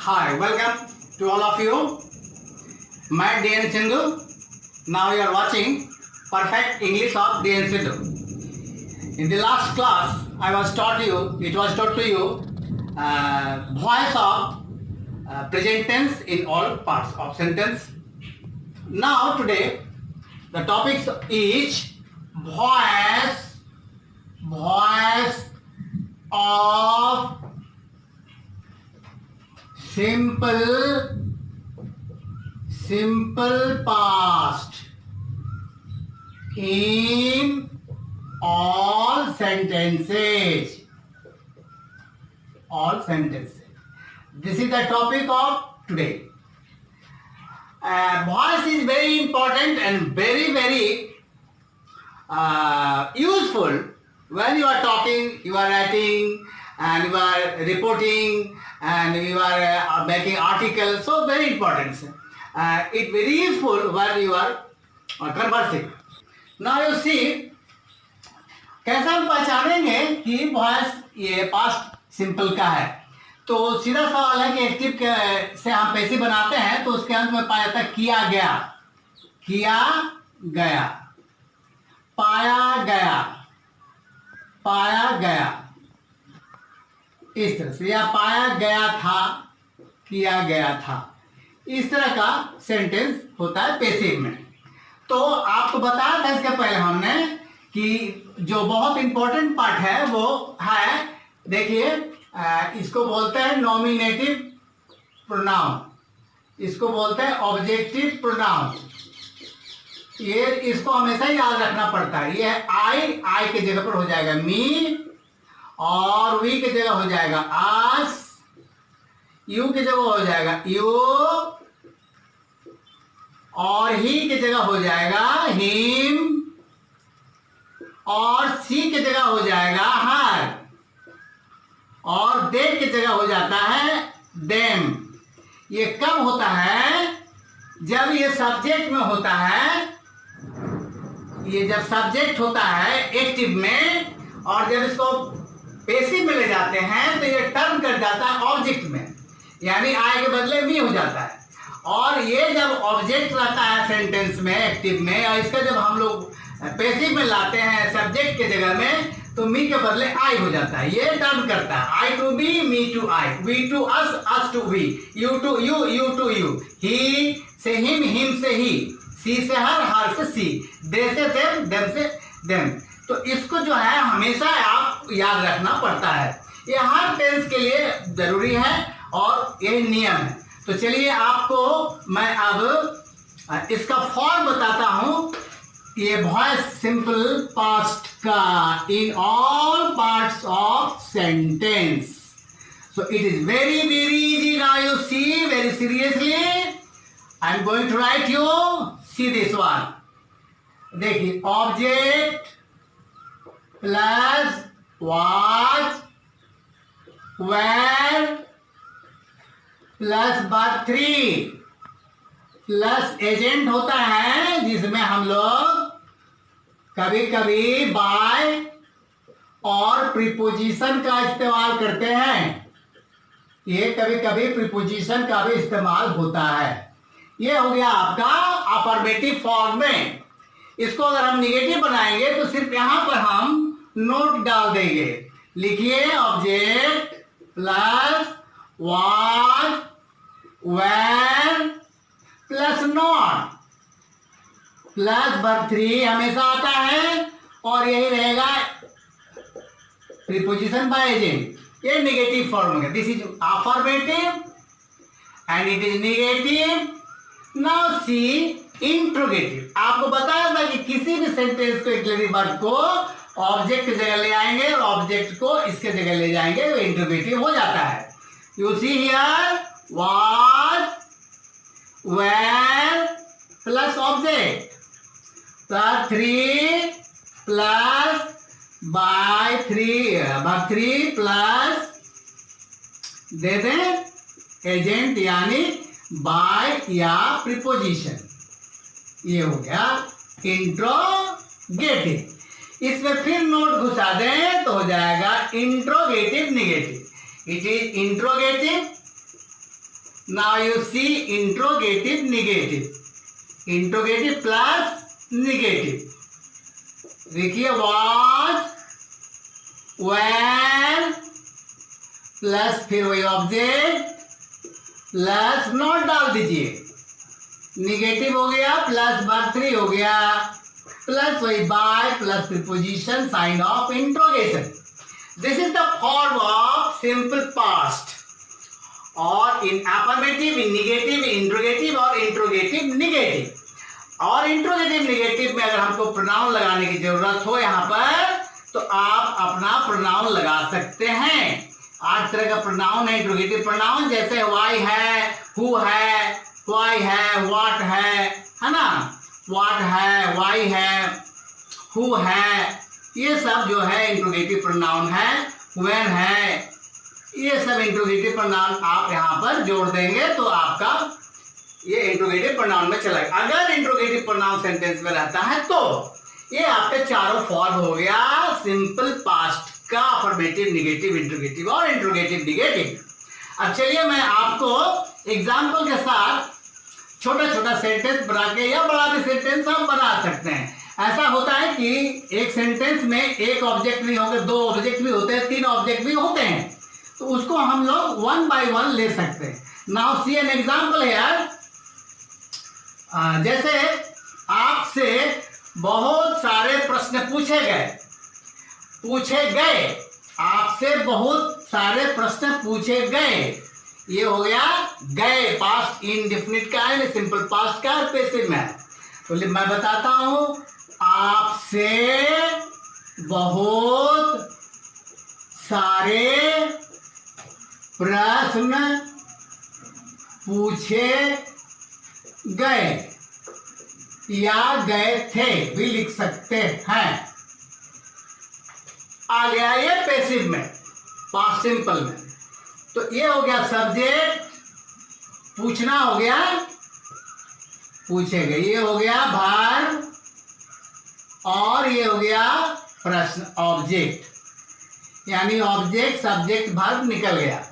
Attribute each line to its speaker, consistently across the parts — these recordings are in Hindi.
Speaker 1: Hi, welcome to all of you. My DN Sindhu. Now you are watching Perfect English of DN Sindhu. In the last class, it was taught to you voice of present tense in all parts of sentence. Now today, the topics is voice of simple past in all sentences. This is the topic of today. Voice is very important and very useful when you are talking, you are writing, and you are reporting, and you are making articles. So very important. It's very useful when you are conversing. Now you see, कैसे हम पहचानेंगे कि वॉइस ये पास्ट सिंपल का है। तो सीधा सवाल है कि एक्टिव से हम पैसिव बनाते हैं तो उसके अंत में पाया जाता है किया गया, पाया गया, इस तरह से, या पाया गया था, किया गया था, इस तरह का सेंटेंस होता है पैसिव में। तो आपको बताया था इसके पहले हमने कि जो बहुत इंपॉर्टेंट पार्ट है वो है, देखिए, इसको बोलते हैं नॉमिनेटिव प्रोनाउन, इसको बोलते हैं ऑब्जेक्टिव प्रोनाउन। ये इसको हमेशा याद रखना पड़ता है। ये आई के जगह पर हो जाएगा मी, और वी के जगह हो जाएगा आस, यू के जगह हो जाएगा यू, और ही के जगह हो जाएगा हिम, और सी के जगह हो जाएगा हर, और दे के जगह हो जाता है देम। ये कब होता है? जब ये सब्जेक्ट में होता है, ये जब सब्जेक्ट होता है एक्टिव में, और जब इसको पैसिव में ले जाते हैं तो ये टर्न कर जाता है ऑब्जेक्ट में, यानी आई के बदले मी हो जाता है। और ये जब ऑब्जेक्ट रहता है सेंटेंस में एक्टिव में, और इसका जब हम लोग पैसिव में लाते हैं सब्जेक्ट के जगह में, तो मी के बदले आई हो जाता है। ये टर्न करता है I to be, me to I, we to us, us to we, you to you, you to you, he से हिम, हिम से ही, सी से हर से सी, दे से देम से देम। तो इसको जो है हमेशा आप याद रखना पड़ता है। ये हर टेंस के लिए जरूरी है और यही नियम है। तो चलिए आपको मैं अब इसका फॉर्म बताता हूं। ये वॉइस सिंपल पास्ट का in all parts of sentence. So it is very easy. Now you see very seriously, I am going to write you, see this one. देखिए, object plus was, were plus verb 3 plus agent होता है, जिसमें हम लोग कभी कभी बाय और प्रीपोजिशन का इस्तेमाल करते हैं। ये कभी कभी प्रीपोजिशन का भी इस्तेमाल होता है। ये हो गया आपका अफर्मेटिव फॉर्म में। इसको अगर हम निगेटिव बनाएंगे तो सिर्फ यहां पर हम नोट डाल देंगे। लिखिए, object plus was, were plus not plus verb 3 हमेशा आता है, और यही रहेगा प्रीपोजिशन बाय एजेंट। ये नेगेटिव फॉर्म हो गया। This is affirmative and it is negative. Now see interrogative. आपको बताया था कि किसी भी सेंटेंस को एक्सिलरी वर्ब को ऑब्जेक्ट की जगह ले आएंगे और ऑब्जेक्ट को इसके जगह ले जाएंगे तो इंट्रोगेटिव हो जाता है। You see here, was, were plus object plus 3 plus by 3 plus दे दें एजेंट यानी बाय या प्रीपोजिशन। ये हो गया इंट्रोगेटिव। इसमें फिर नोट घुसा दें तो हो जाएगा interrogative negative. It is interrogative now you see interrogative negative, interrogative plus negative. देखिए वॉज, व्हेन प्लस फिर वही ऑब्जेक्ट प्लस नॉट डाल दीजिए, निगेटिव हो गया प्लस वर्ब 3 हो गया प्लस वही by plus preposition sign of interrogation. This is the form of simple past, और in affirmative, in negative, interrogative और इंट्रोगेटिव निगेटिव। और इंट्रोगेटिव निगेटिव में अगर हमको प्रोनाउन लगाने की जरूरत हो यहाँ पर तो आप अपना प्रोनाउन लगा सकते हैं। 8 तरह का प्रोनाउन है इंट्रोगेटिव प्रोनाउन, जैसे वाई है, हु है, वाई है, व्हाट है ना, व्हाट है, वाई है, हु है, ये सब जो है इंट्रोगेटिव प्रोनाउन है। व्हेन है, ये सब इंट्रोगेटिव प्रोनाउन आप यहाँ पर जोड़ देंगे तो आपका ये इंट्रोगेटिव प्रोनाउन में चला गया। अगर इंट्रोगेटिव प्रोनाउन सेंटेंस में रहता है तो ये आपके चारों फॉर्म हो गया सिंपल पास्ट का, अफर्मेटिव, निगेटिव, इंट्रोगेटिव और इंट्रोगेटिव निगेटिव। अब चलिए मैं आपको एग्जाम्पल के साथ छोटा छोटा सेंटेंस बना के, या बड़ा भी सेंटेंस हम बना सकते हैं। ऐसा होता है कि एक सेंटेंस में एक ऑब्जेक्ट भी होंगे, 2 ऑब्जेक्ट भी होते हैं, 3 ऑब्जेक्ट भी होते हैं, तो उसको हम लोग 1 by 1 ले सकते हैं। नाउ सी एन एग्जाम्पल है यार, जैसे आपसे बहुत सारे प्रश्न पूछे गए, आपसे बहुत सारे प्रश्न पूछे गए, ये हो गया गए, पास्ट इंडेफिनिट का है, सिंपल पास्ट का, पैसिव में। तो मैं बताता हूं, आपसे बहुत सारे प्रश्न पूछे गए या गए थे भी लिख सकते हैं। आ गया ये पैसिव में, पास्ट सिंपल में। तो ये हो गया सब्जेक्ट, पूछना हो गया, पूछे गए, ये हो गया verb, और ये हो गया प्रश्न, ऑब्जेक्ट, यानी ऑब्जेक्ट सब्जेक्ट वर्ब निकल गया।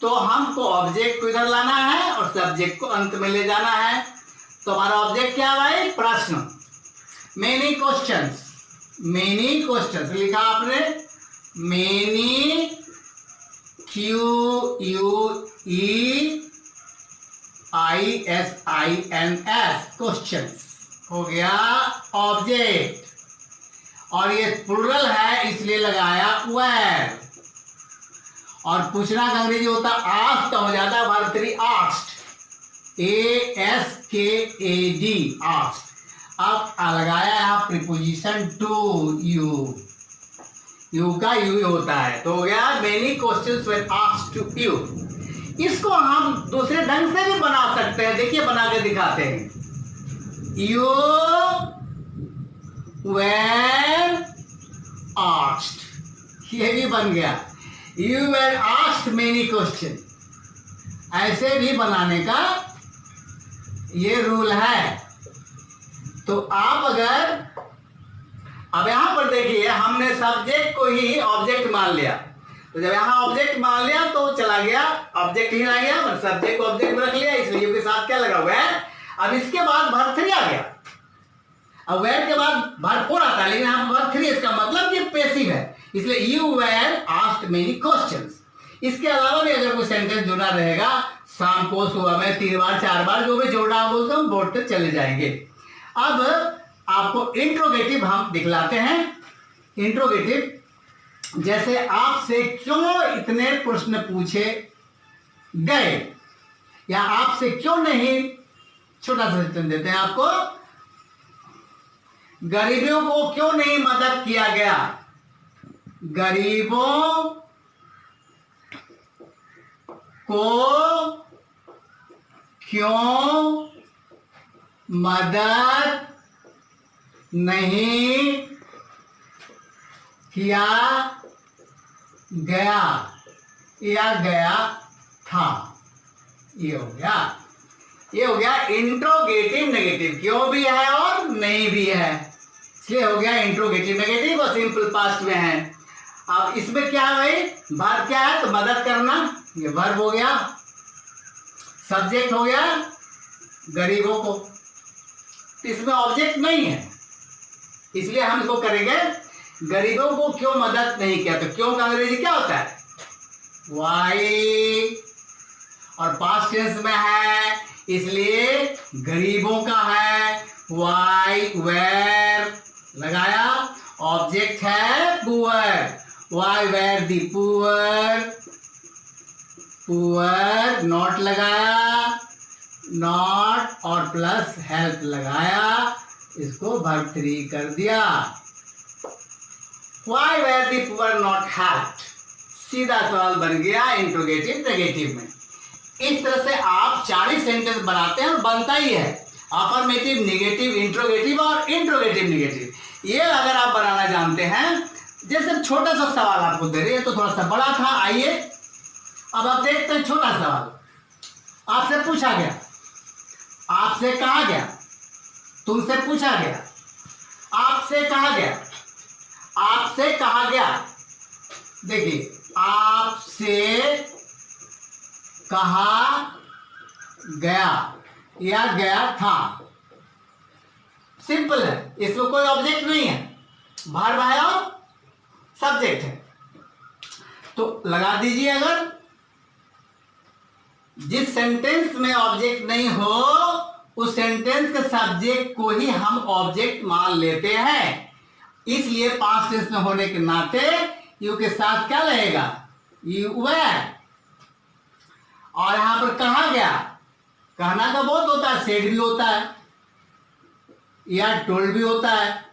Speaker 1: तो हमको ऑब्जेक्ट को इधर लाना है और सब्जेक्ट को अंत में ले जाना है। तो हमारा ऑब्जेक्ट क्या भाई? प्रश्न। मेनी क्वेश्चंस, मेनी क्वेश्चंस लिखा आपने, मेनी QUEISINS क्वेश्चंस हो गया ऑब्जेक्ट, और ये प्लूरल है इसलिए लगाया वेयर। और पूछना का अंग्रेजी होता आस्क्ड, हो जाता है वर्ब 3 आस्क्ड, ASKAD आस्क्ड। अब लगाया यहाँ प्रीपोजिशन टू यू, यू का यू होता है, तो हो गया many questions were asked to you. इसको हम दूसरे ढंग से भी बना सकते हैं, देखिए बना के दिखाते हैं। यू वर आस्क्ड, ये भी बन गया, you were asked many question. ऐसे भी बनाने का ये रूल है। तो आप अगर अब यहां पर देखिए, हमने सब्जेक्ट को ही ऑब्जेक्ट मान लिया, तो जब यहां ऑब्जेक्ट मान लिया तो चला गया, ऑब्जेक्ट ही रह गया, और सब्जेक्ट को ऑब्जेक्ट में रख लिया, इसलिए के साथ क्या लगा हुआ है। अब इसके बाद वर्ब 3 आ गया, अब वेयर के बाद वर्ब 4 आता है, लेकिन यहाँ वर्ब 3, इसका मतलब ये पैसिव है, इसलिए you were asked many questions. इसके अलावा भी अगर कोई सेंटेंस जुड़ा रहेगा, शाम को सुबह में 3 बार 4 बार जो भी जोड़ा आप बोलते हैं बोर्ड पे चले जाएंगे। अब आपको इंट्रोगेटिव हम दिखलाते हैं। इंट्रोगेटिव, जैसे आपसे क्यों इतने प्रश्न पूछे गए, या आपसे क्यों नहीं, छोटा सा सेंटेंस देते हैं आपको, गरीबों को क्यों नहीं मदद किया गया, गरीबों को क्यों मदद नहीं किया गया या गया था। ये हो गया, ये हो गया इंट्रोगेटिव नेगेटिव, क्यों भी है और नहीं भी है, इसलिए हो गया इंट्रोगेटिव नेगेटिव और सिंपल पास्ट में है। अब इसमें क्या है भाई, वर्ब क्या है, तो मदद करना, ये वर्ब हो गया, सब्जेक्ट हो गया गरीबों को, इसमें ऑब्जेक्ट नहीं है, इसलिए हम इसको करेंगे गरीबों को क्यों मदद नहीं किया। तो क्यों का अंग्रेजी क्या होता है? वाई, और पास्ट टेंस में है इसलिए गरीबों का है, वाई वेर लगाया, ऑब्जेक्ट है poor, why were the poor, poor not लगाया, नॉट और प्लस हेल्प लगाया, इसको वर्ब 3 कर दिया। Why were the poor not helped, सीधा सवाल बन गया इंट्रोगेटिव नेगेटिव में। इस तरह से आप 40 सेंटेंस बनाते हैं और बनता ही है अफर्मेटिव, नेगेटिव, इंट्रोगेटिव और इंट्रोगेटिव नेगेटिव। ये अगर आप बनाना जानते हैं, जैसे छोटा सा सवाल आपको दे रही है तो थोड़ा सा बड़ा था, आइए अब आप देखते हैं छोटा सवाल। आपसे पूछा गया, आपसे कहा गया, तुमसे पूछा गया, आपसे कहा गया, आपसे कहा गया। देखिए, आपसे कहा गया या गया था, सिंपल है, इसमें कोई ऑब्जेक्ट नहीं है, वर्ब है और सब्जेक्ट है। तो लगा दीजिए, अगर जिस सेंटेंस में ऑब्जेक्ट नहीं हो उस सेंटेंस के सब्जेक्ट को ही हम ऑब्जेक्ट मान लेते हैं, इसलिए पास्ट टेंस में होने के नाते यू के साथ क्या रहेगा? You were. और यहां पर कहा गया, कहना का बहुत होता है, सेड भी होता है या टोल्ड भी होता है।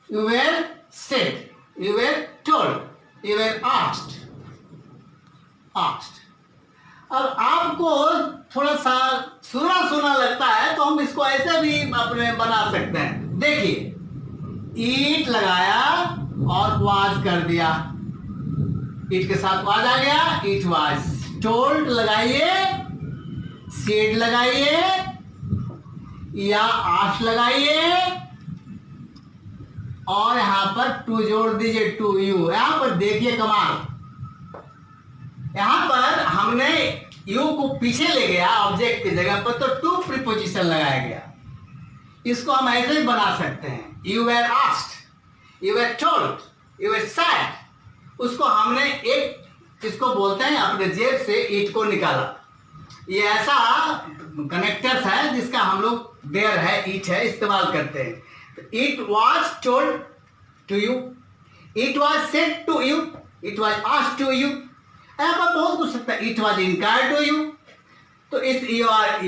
Speaker 1: You were said, you were told, you were asked, asked. अब आपको थोड़ा सा सुना सुना लगता है तो हम इसको ऐसे भी अपने बना सकते हैं। देखिए, ईट लगाया और वाज कर दिया, ईट के साथ वाज आ गया, ईट वाज। टोल्ड लगाइए, सेड लगाइए या आश लगाइए और यहां पर टू जोड़ दीजिए, टू यू। यहां पर देखिए कमाल, यहां पर हमने यू को पीछे ले गया ऑब्जेक्ट की जगह पर, तो टू प्रीपोजिशन लगाया गया। इसको हम ऐसे ही बना सकते हैं, you were asked, you were told, you were said. उसको हमने एक, इसको बोलते हैं अपने जेब से ईट को निकाला। ये ऐसा कनेक्टर्स है जिसका हम लोग देयर है, ईट है, इस्तेमाल करते हैं। It was told to you, it was said to you, it was asked to you. यहाँ पर बहुत कुछ सकता है, it was inquired to you, तो इस you are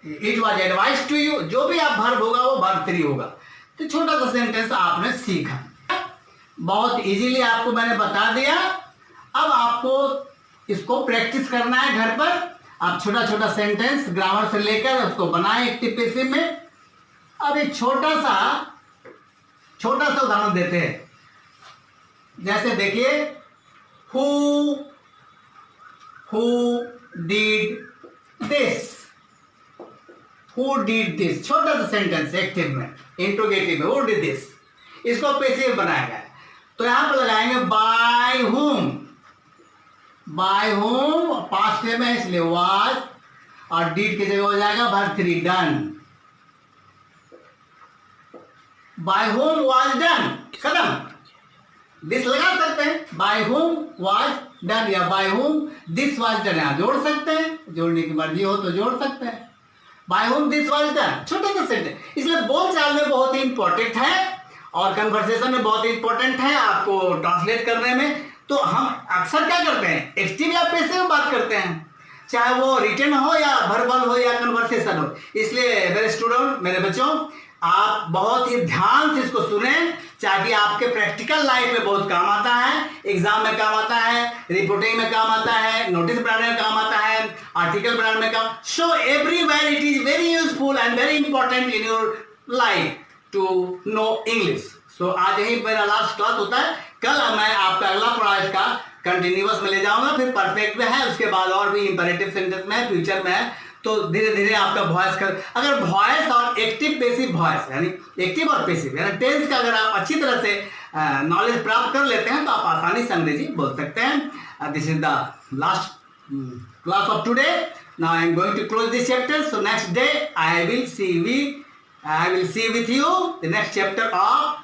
Speaker 1: it was advice to you. जो भी आप वर्ब होगा वो वर्ब 3 होगा। तो छोटा सा सेंटेंस आपने सीखा, बहुत इजीली आपको मैंने बता दिया। अब आपको इसको प्रैक्टिस करना है घर पर। आप छोटा छोटा सेंटेंस ग्रामर से लेकर उसको बनाएं एक्टिव पैसिव में। अब एक छोटा सा उदाहरण देते हैं। जैसे देखिए, who did this, who did this, छोटा सा सेंटेंस एक्टिव में, इंट्रोगेटिव में, हु डिड दिस, इसको पैसिव बनाया गया। तो यहां पर लगाएंगे by whom, bye home past में है इसलिए वाज, और डीड की जगह हो जाएगा verb 3 done. By whom was done, खत्म। दिस लगा सकते हैं, बाय होम वाज डन या by whom this was done, यहां जोड़ सकते हैं, जोड़ने की मर्जी हो तो जोड़ सकते हैं। By whom this was done, छोटा सा सेंटेंस, इसलिए बोलचाल में बहुत ही इंपॉर्टेंट है और कन्वर्सेशन में बहुत ही इंपॉर्टेंट है आपको ट्रांसलेट करने में। तो हम अक्सर क्या करते हैं, एक्टिव या पैसिव में बात करते हैं, चाहे वो रिटन हो या वर्बल हो या कन्वर्सेशन हो। इसलिए मेरे स्टूडेंट, मेरे बच्चों, आप बहुत ही ध्यान से इसको सुने, ताकि आपके प्रैक्टिकल लाइफ में बहुत काम आता है, एग्जाम में काम आता है, रिपोर्टिंग में काम आता है, नोटिस बनाने में काम आता है, आर्टिकल बनाने में काम। So everywhere it is very useful and very important in your life to know English. So आज यही मेरा लास्ट क्लास होता है। कल मैं आपका अगला पढ़ा इसका कंटिन्यूअस में ले जाऊंगा, फिर परफेक्ट में है, उसके बाद और भी इंपरेटिव सेंटेंस में है, फ्यूचर में है। तो धीरे धीरे आपका वॉइस कर, अगर वॉइस और एक्टिव पैसिव वॉइस यानी एक्टिव और पैसिव यानी टेंस का अगर आप अच्छी तरह से नॉलेज प्राप्त कर लेते हैं तो आप आसानी से अंग्रेजी बोल सकते हैं। This is the last class of today. Now I am going to close this chapter. So next day I will see with you the next chapter of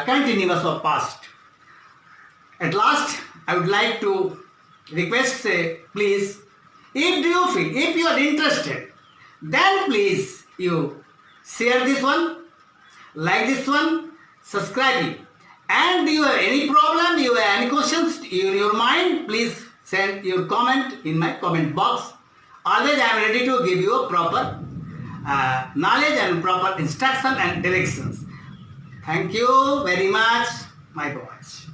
Speaker 1: continuous of past. At last, I would like to request, please, if you are interested, then please you share this one, like this one, subscribe it. And you have any problem, you have any questions in your mind, please send your comment in my comment box. Always I am ready to give you a proper knowledge and proper instruction and directions. Thank you very much, my boys.